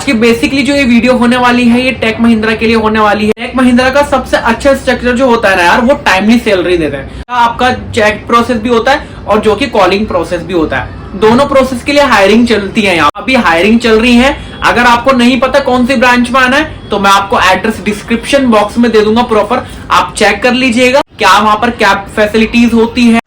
आज की बेसिकली जो ये वीडियो होने वाली है ये टेक महिंद्रा के लिए होने वाली है। टेक महिंद्रा का सबसे अच्छा स्ट्रक्चर जो होता है ना यार, वो टाइमली सैलरी देते हैं। आपका चेक प्रोसेस भी होता है और जो कि कॉलिंग प्रोसेस भी होता है। दोनों प्रोसेस के लिए हायरिंग चलती है। यहाँ अभी हायरिंग चल रही है। अगर आपको नहीं पता कौन सी ब्रांच में आना है तो मैं आपको एड्रेस डिस्क्रिप्शन बॉक्स में दे दूंगा प्रॉपर, आप चेक कर लीजिएगा क्या वहां पर क्या फैसिलिटीज होती है।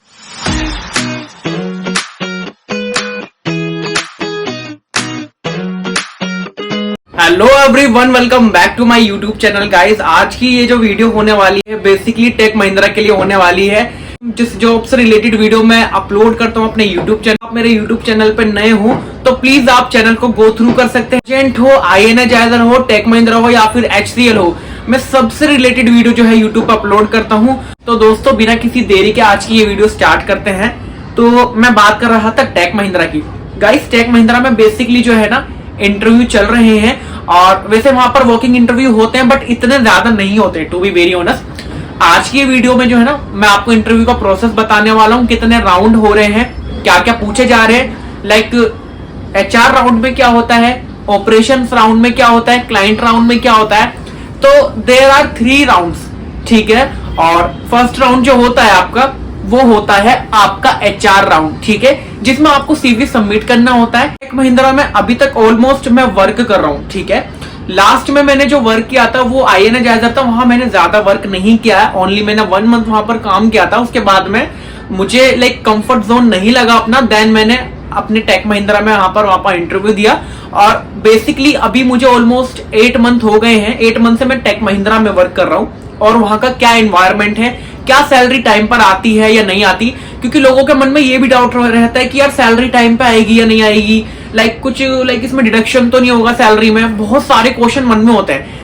Hello everyone, welcome back to my YouTube channel guys. आज की ये जो वीडियो होने वाली है बेसिकली टेक महिंद्रा के लिए होने वाली है। जिस जॉब से रिलेटेड वीडियो मैं अपलोड करता हूँ अपने यूट्यूब चैनल, आप मेरे यूट्यूब चैनल पे नए हो तो प्लीज आप चैनल को गो थ्रू कर सकते हैं। एजेंट हो, INA हो, टेक महिंद्रा हो या फिर HCL हो, मैं सबसे रिलेटेड वीडियो जो है यूट्यूब पर अपलोड करता हूँ। तो दोस्तों बिना किसी देरी के आज की ये वीडियो स्टार्ट करते हैं। तो मैं बात कर रहा था टेक महिंद्रा की। गाइस टेक महिंद्रा में बेसिकली जो है ना इंटरव्यू चल रहे हैं और वैसे वहां पर वॉकिंग इंटरव्यू होते हैं बट इतने ज्यादा नहीं होते टू बी वेरी ऑनेस्ट। आज की वीडियो में जो है ना मैं आपको इंटरव्यू का प्रोसेस बताने वाला हूँ, कितने राउंड हो रहे हैं, क्या क्या पूछे जा रहे हैं। लाइक HR राउंड में क्या होता है, ऑपरेशंस राउंड में क्या होता है, क्लाइंट राउंड में क्या होता है। तो देयर आर 3 राउंड्स, ठीक है। और फर्स्ट राउंड जो होता है आपका वो होता है आपका HR राउंड, ठीक है, जिसमें आपको CV सबमिट करना होता है। टेक महिंद्रा में अभी तक ऑलमोस्ट मैं वर्क कर रहा हूँ, ठीक है। लास्ट में मैंने जो वर्क किया था वो INA जायजा था, वहां मैंने ज्यादा वर्क नहीं किया है, ओनली मैंने 1 मंथ वहां पर काम किया था। उसके बाद में मुझे लाइक कंफर्ट जोन नहीं लगा अपना, देन मैंने अपने टेक महिंद्रा में वहां पर इंटरव्यू दिया और बेसिकली अभी मुझे ऑलमोस्ट 8 मंथ हो गए हैं। 8 मंथ से मैं टेक महिंद्रा में वर्क कर रहा हूँ और वहां का क्या एनवायरमेंट है, क्या सैलरी टाइम पर आती है या नहीं आती, क्योंकि लोगों के मन में ये भी डाउट रहता है कि यार सैलरी टाइम पे आएगी या नहीं आएगी, कुछ इसमें डिडक्शन तो नहीं होगा सैलरी में। बहुत सारे क्वेश्चन मन में होते हैं।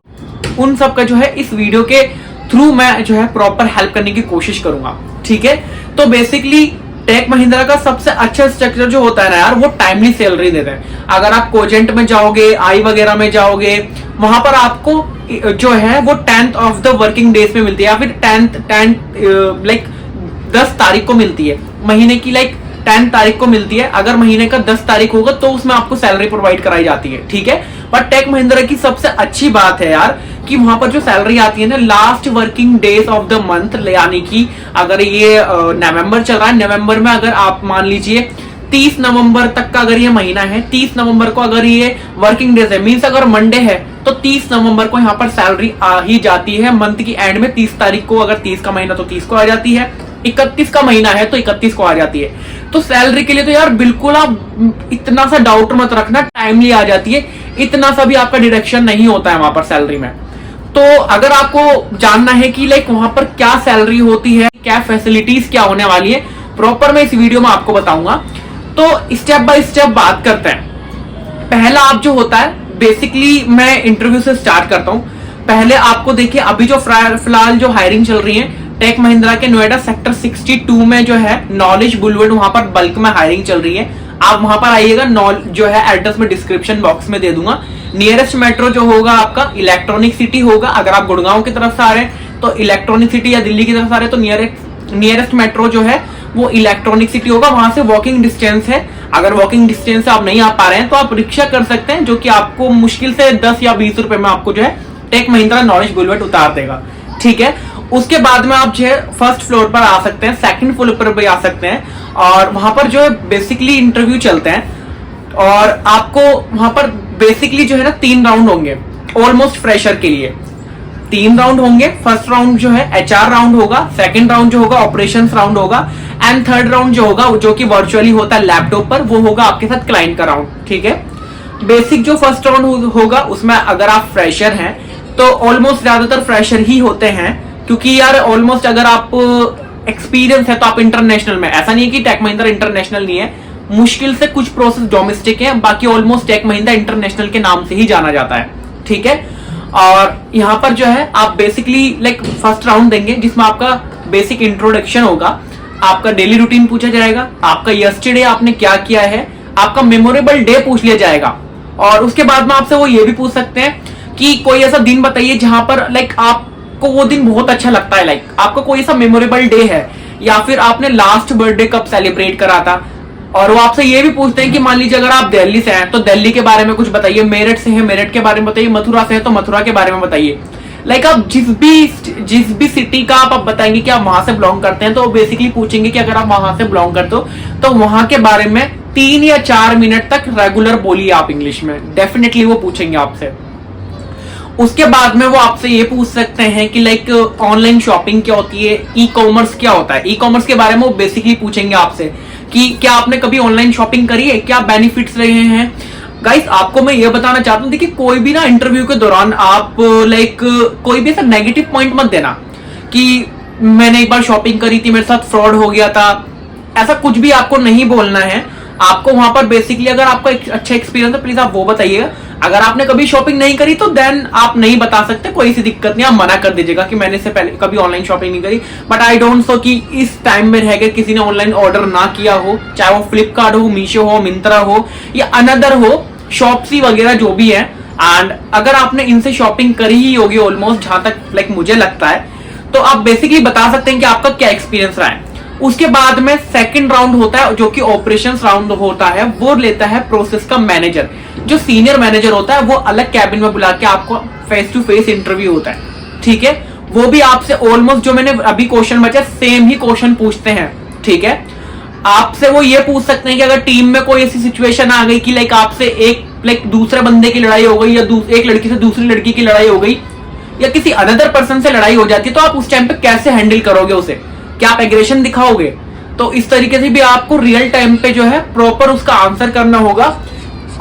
उन सब का जो है इस वीडियो के थ्रू मैं जो है प्रॉपर हेल्प करने की कोशिश करूंगा, ठीक है। तो बेसिकली टेक महिंद्रा का सबसे अच्छा स्ट्रक्चर जो होता है ना यार, वो टाइमली सैलरी देते हैं। अगर आप कोजेंट में जाओगे, आई वगैरह में जाओगे, वहां पर आपको जो है वो 10th of the working days में मिलती है या फिर 10 तारीख को मिलती है महीने की, 10 तारीख को मिलती है। अगर महीने का 10 तारीख होगा तो उसमें आपको सैलरी प्रोवाइड कराई जाती है, ठीक है। पर टेक महिंद्रा की सबसे अच्छी बात है यार कि वहां पर जो सैलरी आती है ना last working days of the month, यानी कि अगर ये नवंबर चल रहा है, नवंबर में अगर आप मान लीजिए 30 नवंबर तक का अगर ये महीना है, 30 नवंबर को अगर ये वर्किंग डेज है, मीन्स अगर मंडे है तो 30 नवंबर को यहाँ पर सैलरी आ ही जाती है। मंथ की एंड में 30 तारीख को, अगर 30 का महीना तो 30 को आ जाती है, 31 का महीना है तो 31 को आ जाती है। तो सैलरी के लिए तो यार बिल्कुल आप इतना सा डाउट मत रखना, टाइमली आ जाती है, इतना सा भी आपका डिडक्शन नहीं होता है वहां पर सैलरी में। तो अगर आपको जानना है कि वहां पर क्या सैलरी होती है, क्या फैसिलिटीज क्या होने वाली है, प्रॉपर मैं इस वीडियो में आपको बताऊंगा। तो स्टेप बाय स्टेप बात करते हैं। पहला आप जो होता है बेसिकली मैं इंटरव्यू से स्टार्ट करता हूं। पहले आपको देखिए अभी जो फिलहाल जो हायरिंग चल रही है टेक महिंद्रा के नोएडा सेक्टर 62 में जो है नॉलेज बुलवर्ड, वहां पर बल्क में हायरिंग चल रही है। आप वहां पर आइएगा, जो है एड्रेस में डिस्क्रिप्शन बॉक्स में दे दूंगा। नियरेस्ट मेट्रो जो होगा आपका इलेक्ट्रॉनिक सिटी होगा। अगर आप गुड़गांव की तरफ से आ रहे हैं तो इलेक्ट्रॉनिक सिटी, या दिल्ली की तरफ से आ रहे हैं तो नियरेस्ट मेट्रो जो है वो इलेक्ट्रॉनिक सिटी होगा। वहां से वॉकिंग डिस्टेंस है। अगर वॉकिंग डिस्टेंस से आप नहीं आ पा रहे हैं तो आप रिक्शा कर सकते हैं, जो कि आपको मुश्किल से 10 या 20 रुपए में आपको जो है टेक महिंद्रा नॉलेज बुलवर्ड उतार देगा, ठीक है। उसके बाद में आप जो है फर्स्ट फ्लोर पर आ सकते हैं, सेकंड फ्लोर पर भी आ सकते हैं और वहां पर जो है बेसिकली इंटरव्यू चलते हैं और आपको वहां पर बेसिकली जो है ना 3 राउंड होंगे ऑलमोस्ट फ्रेशर के लिए। 3 राउंड होंगे। फर्स्ट राउंड जो है HR राउंड होगा, सेकंड राउंड जो होगा ऑपरेशंस राउंड होगा एंड थर्ड राउंड जो होगा, जो कि वर्चुअली होता है लैपटॉप पर, वो होगा आपके साथ क्लाइंट का राउंड, ठीक है। बेसिक जो फर्स्ट राउंड होगा उसमें अगर आप फ्रेशर हैं तो ऑलमोस्ट ज्यादातर फ्रेशर ही होते हैं, क्योंकि यार ऑलमोस्ट अगर आप एक्सपीरियंस है तो आप इंटरनेशनल में, ऐसा नहीं है कि टेक महिंद्रा इंटरनेशनल नहीं है, मुश्किल से कुछ प्रोसेस डोमेस्टिक है, बाकी ऑलमोस्ट टेक महिंद्रा इंटरनेशनल के नाम से ही जाना जाता है, ठीक है। और यहाँ पर जो है आप बेसिकली फर्स्ट राउंड देंगे जिसमें आपका बेसिक इंट्रोडक्शन होगा, आपका डेली रूटीन पूछा जाएगा, आपका यस्टरडे आपने क्या किया है, आपका मेमोरेबल डे पूछ लिया जाएगा और उसके बाद में आपसे वो ये भी पूछ सकते हैं कि कोई ऐसा दिन बताइए जहां पर आपको वो दिन बहुत अच्छा लगता है, आपको कोई ऐसा मेमोरेबल डे है या फिर आपने लास्ट बर्थडे कब सेलिब्रेट करा था, और वो आपसे ये भी पूछते हैं कि मान लीजिए अगर आप दिल्ली से हैं तो दिल्ली के बारे में कुछ बताइए, मेरठ से हैं मेरठ के बारे में बताइए, मथुरा से हैं तो मथुरा के बारे में बताइए। लाइक आप जिस भी सिटी का आप बताएंगे कि आप वहां से बिलोंग करते हैं, तो बेसिकली पूछेंगे कि अगर आप वहां से बिलोंग करते हो तो वहां के बारे में 3 या 4 मिनट तक रेगुलर बोलिए आप इंग्लिश में, डेफिनेटली वो पूछेंगे आपसे। उसके बाद में वो आपसे ये पूछ सकते हैं कि लाइक ऑनलाइन शॉपिंग क्या होती है, ई कॉमर्स क्या होता है। ई कॉमर्स के बारे में वो बेसिकली पूछेंगे आपसे कि क्या आपने कभी ऑनलाइन शॉपिंग करी है, क्या बेनिफिट्स रहे हैं। गाइस आपको मैं ये बताना चाहता हूँ, देखिए कोई भी ना इंटरव्यू के दौरान आप लाइक कोई भी ऐसा नेगेटिव पॉइंट मत देना कि मैंने एक बार शॉपिंग करी थी मेरे साथ फ्रॉड हो गया था, ऐसा कुछ भी आपको नहीं बोलना है। आपको वहां पर बेसिकली अगर आपका एक अच्छा एक्सपीरियंस है प्लीज आप वो बताइएगा। अगर आपने कभी शॉपिंग नहीं करी तो देन आप नहीं बता सकते, कोई सी दिक्कत नहीं, आप मना कर दीजिएगा कि मैंने इससे पहले कभी ऑनलाइन शॉपिंग नहीं करी। बट आई डोंट सो कि इस टाइम में रहकर किसी ने ऑनलाइन ऑर्डर ना किया हो, चाहे वो फ्लिपकार्ट हो, मीशो हो, मिंत्रा हो या अनदर हो, शॉप्सी वगैरह जो भी है। एंड अगर आपने इनसे शॉपिंग करी ही होगी ऑलमोस्ट, जहां तक लाइक मुझे लगता है, तो आप बेसिकली बता सकते हैं कि आपका क्या एक्सपीरियंस रहा है। उसके बाद में सेकंड राउंड होता है जो कि ऑपरेशंस राउंड होता है, वो लेता है प्रोसेस का मैनेजर। जो सीनियर मैनेजर होता है वो अलग कैबिन में बुला के आपको फेस टू फेस इंटरव्यू होता है, ठीक है। वो भी आपसे ऑलमोस्ट जो मैंने अभी क्वेश्चन बचा सेम ही क्वेश्चन पूछते हैं, ठीक है। आपसे वो ये पूछ सकते हैं कि अगर टीम में कोई ऐसी सिचुएशन आ गई कि लाइक आपसे एक दूसरे बंदे की लड़ाई हो गई या एक लड़की से दूसरी लड़की की लड़ाई हो गई या किसी अनदर पर्सन से लड़ाई हो जाती है, तो आप उस टाइम पे कैसे हैंडल करोगे उसे, क्या आप एग्रेशन दिखाओगे। तो इस तरीके से भी आपको रियल टाइम पे जो है प्रॉपर उसका आंसर करना होगा।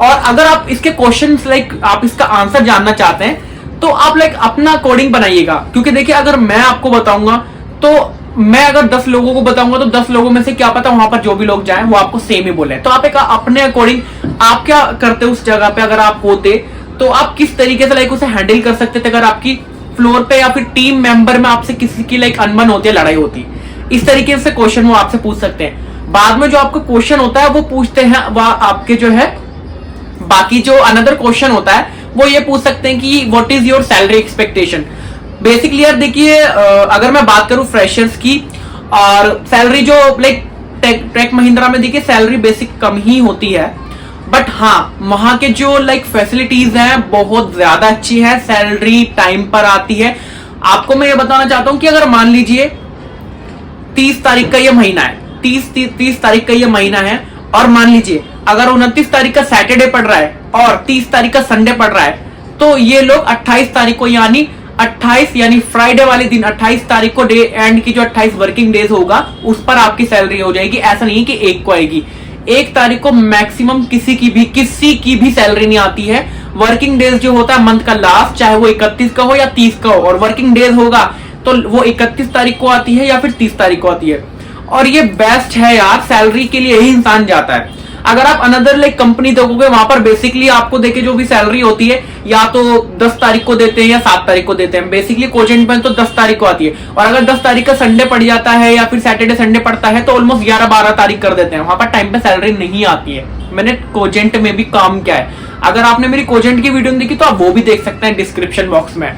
और अगर आप इसके क्वेश्चंस लाइक आप इसका आंसर जानना चाहते हैं तो आप लाइक अपना अकॉर्डिंग बनाइएगा, क्योंकि देखिए अगर मैं आपको बताऊंगा तो मैं अगर 10 लोगों को बताऊंगा तो 10 लोगों में से क्या पता वहां पर जो भी लोग जाएं वो आपको सेम ही बोले। तो आप एक अपने अकॉर्डिंग आप क्या करते उस जगह पे अगर आप होते तो आप किस तरीके से लाइक उसे हैंडल कर सकते थे अगर आपकी फ्लोर पे या फिर टीम मेंबर में आपसे किसी की लाइक अनबन होती है, लड़ाई होती। इस तरीके से क्वेश्चन वो आपसे पूछ सकते हैं। बाद में जो आपका क्वेश्चन होता है वो पूछते हैं वह आपके जो है बाकी जो अनदर क्वेश्चन होता है वो ये पूछ सकते हैं कि what is your salary expectation. Basically यार देखिए अगर मैं बात करूं फ्रेशर्स की और सैलरी जो लाइक टेक महिंद्रा में देखिए सैलरी बेसिक कम ही होती है, बट हाँ वहां के जो लाइक फैसिलिटीज हैं बहुत ज्यादा अच्छी है, सैलरी टाइम पर आती है। आपको मैं ये बताना चाहता हूं कि अगर मान लीजिए 30 तारीख का ये महीना है, 30 तारीख का ये महीना है और मान लीजिए अगर 29 तारीख का सैटरडे पड़ रहा है और 30 तारीख का संडे पड़ रहा है, तो ये लोग 28 तारीख को यानी फ्राइडे वाले दिन 28 तारीख को डे एंड की जो 28 वर्किंग डेज होगा उस पर आपकी सैलरी हो जाएगी। ऐसा नहीं है कि एक को आएगी, 1 तारीख को मैक्सिमम किसी की भी सैलरी नहीं आती है। वर्किंग डेज जो होता है मंथ का लास्ट, चाहे वो 31 का हो या 30 का हो, और वर्किंग डेज होगा तो वो 31 तारीख को आती है या फिर 30 तारीख को आती है। और ये बेस्ट है यार, सैलरी के लिए यही इंसान जाता है। अगर आप अनदर लाइक कंपनी देखोगे वहां पर बेसिकली आपको देखे जो भी सैलरी होती है या तो 10 तारीख को देते हैं या 7 तारीख को देते हैं। बेसिकली कोजेंट में तो 10 तारीख को आती है, और अगर 10 तारीख का संडे पड़ जाता है या फिर सैटरडे संडे पड़ता है तो ऑलमोस्ट 11-12 तारीख कर देते हैं, वहां पर टाइम पे सैलरी नहीं आती है। मैंने कोजेंट में भी काम किया है, अगर आपने मेरी कोजेंट की वीडियो देखी तो आप वो भी देख सकते हैं डिस्क्रिप्शन बॉक्स में।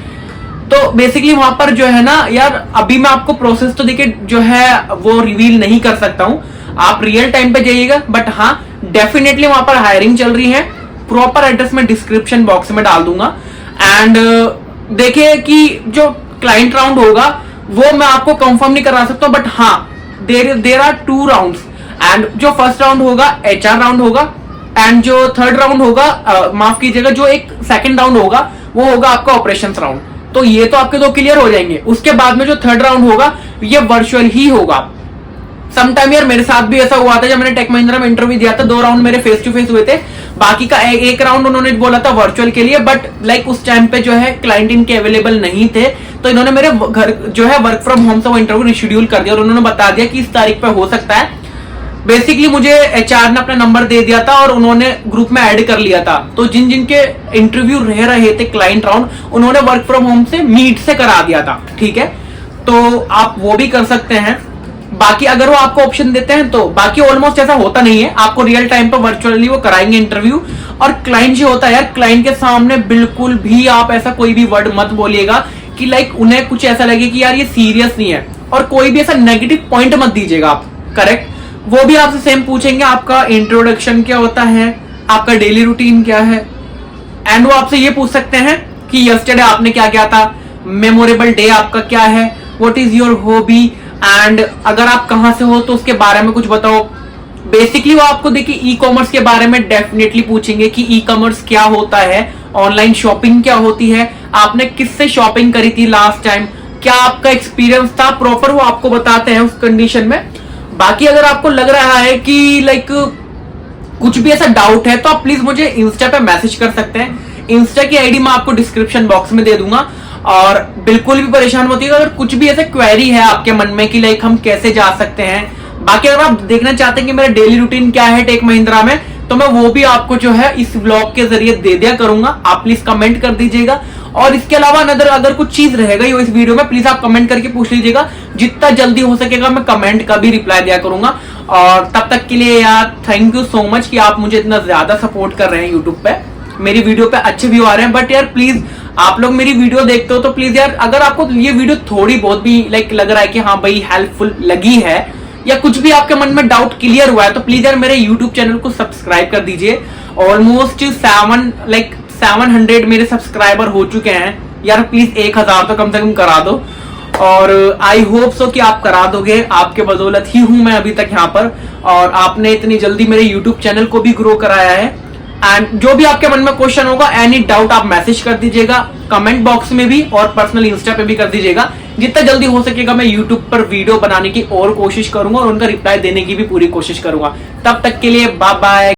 तो बेसिकली वहां पर जो है ना यार, अभी मैं आपको प्रोसेस तो देखिए जो है वो रिवील नहीं कर सकता हूं, आप रियल टाइम पे जाइएगा। बट हाँ डेफिनेटली वहां पर हायरिंग चल रही है, प्रॉपर एड्रेस में डिस्क्रिप्शन बॉक्स में डाल दूंगा। एंड देखिए कि जो क्लाइंट राउंड होगा वो मैं आपको कंफर्म नहीं करा सकता, बट हाँ देर आर 2 राउंड्स। एंड जो फर्स्ट राउंड होगा HR राउंड होगा, एंड जो थर्ड राउंड होगा माफ कीजिएगा जो एक सेकंड राउंड होगा वो होगा आपका ऑपरेशंस राउंड। तो ये तो आपके 2 क्लियर हो जाएंगे। उसके बाद में जो थर्ड राउंड होगा ये वर्चुअल ही होगा। समटाइम यार मेरे साथ भी ऐसा हुआ था, जब मैंने टेक महिंद्रा में इंटरव्यू दिया था 2 राउंड मेरे फेस टू फेस हुए थे, बाकी का एक राउंड उन्होंने बोला था वर्चुअल के लिए। बट लाइक उस टाइम पे जो है क्लाइंट इनके अवेलेबल नहीं थे, तो इन्होंने मेरे घर जो है वर्क फ्रॉम होम से वो इंटरव्यू रिशेड्यूल कर दिया और उन्होंने बता दिया कि इस तारीख पे हो सकता है। बेसिकली मुझे HR ने अपना नंबर दे दिया था और उन्होंने ग्रुप में ऐड कर लिया था। तो जिन जिनके इंटरव्यू रह रहे थे क्लाइंट राउंड, उन्होंने वर्क फ्रॉम होम से मीट से करा दिया था, ठीक है। तो आप वो भी कर सकते हैं। बाकी अगर वो आपको ऑप्शन देते हैं तो बाकी ऑलमोस्ट ऐसा होता नहीं है, आपको रियल टाइम पर वर्चुअली वो कराएंगे इंटरव्यू। और क्लाइंट जो होता है यार, क्लाइंट के सामने बिल्कुल भी आप ऐसा कोई भी वर्ड मत बोलिएगा कि लाइक उन्हें कुछ ऐसा लगे कि यार ये सीरियस नहीं है, और कोई भी ऐसा नेगेटिव पॉइंट मत दीजिएगा आप, करेक्ट। वो भी आपसे सेम पूछेंगे आपका इंट्रोडक्शन क्या होता है, आपका डेली रूटीन क्या है, एंड वो आपसे ये पूछ सकते हैं कि यस्टरडे आपने क्या किया था, मेमोरेबल डे आपका क्या है, what is your hobby, and अगर आप कहां से हो तो उसके बारे में कुछ बताओ। बेसिकली वो आपको देखिए ई कॉमर्स के बारे में डेफिनेटली पूछेंगे कि ई कॉमर्स क्या होता है, ऑनलाइन शॉपिंग क्या होती है, आपने किससे शॉपिंग करी थी लास्ट टाइम, क्या आपका एक्सपीरियंस था, प्रॉपर वो आपको बताते हैं उस कंडीशन में। बाकी अगर आपको लग रहा है कि लाइक कुछ भी ऐसा डाउट है तो आप प्लीज मुझे इंस्टा पे मैसेज कर सकते हैं। इंस्टा की आईडी मैं आपको डिस्क्रिप्शन बॉक्स में दे दूंगा। और बिल्कुल भी परेशान मत होइएगा अगर कुछ भी ऐसे क्वेरी है आपके मन में कि लाइक हम कैसे जा सकते हैं। बाकी अगर आप देखना चाहते हैं कि मेरा डेली रूटीन क्या है टेक महिंद्रा में, तो मैं वो भी आपको जो है इस व्लॉग के जरिए दे दिया करूंगा। आप प्लीज कमेंट कर दीजिएगा। और इसके अलावा अगर कुछ चीज रहेगा ही इस वीडियो में, प्लीज आप कमेंट करके पूछ लीजिएगा। जितना जल्दी हो सकेगा मैं कमेंट का भी रिप्लाई दिया करूंगा। और तब तक के लिए यार थैंक यू सो मच कि आप मुझे इतना ज्यादा सपोर्ट कर रहे हैं यूट्यूब पे। मेरी वीडियो पे अच्छे व्यू आ रहे हैं, बट यार प्लीज आप लोग मेरी वीडियो देखते हो तो प्लीज यार अगर आपको ये वीडियो थोड़ी बहुत भी लाइक लग रहा है कि हाँ भाई हेल्पफुल लगी है या कुछ भी आपके मन में डाउट क्लियर हुआ है, तो प्लीज यार मेरे यूट्यूब चैनल को सब्सक्राइब कर दीजिए। ऑलमोस्ट 700 मेरे सब्सक्राइबर हो चुके हैं यार, प्लीज 1000 तो कम से कम करा दो। और आई होप सो कि आप करा दोगे, आपके बदौलत ही हूं मैं अभी तक यहाँ पर। और आपने इतनी जल्दी मेरे यूट्यूब चैनल को भी ग्रो कराया है। एंड जो भी आपके मन में क्वेश्चन होगा, एनी डाउट आप मैसेज कर दीजिएगा कमेंट बॉक्स में भी, और पर्सनल इंस्टा पे भी कर दीजिएगा। जितना जल्दी हो सकेगा मैं यूट्यूब पर वीडियो बनाने की और कोशिश करूंगा और उनका रिप्लाई देने की भी पूरी कोशिश करूंगा। तब तक के लिए बाय बाय।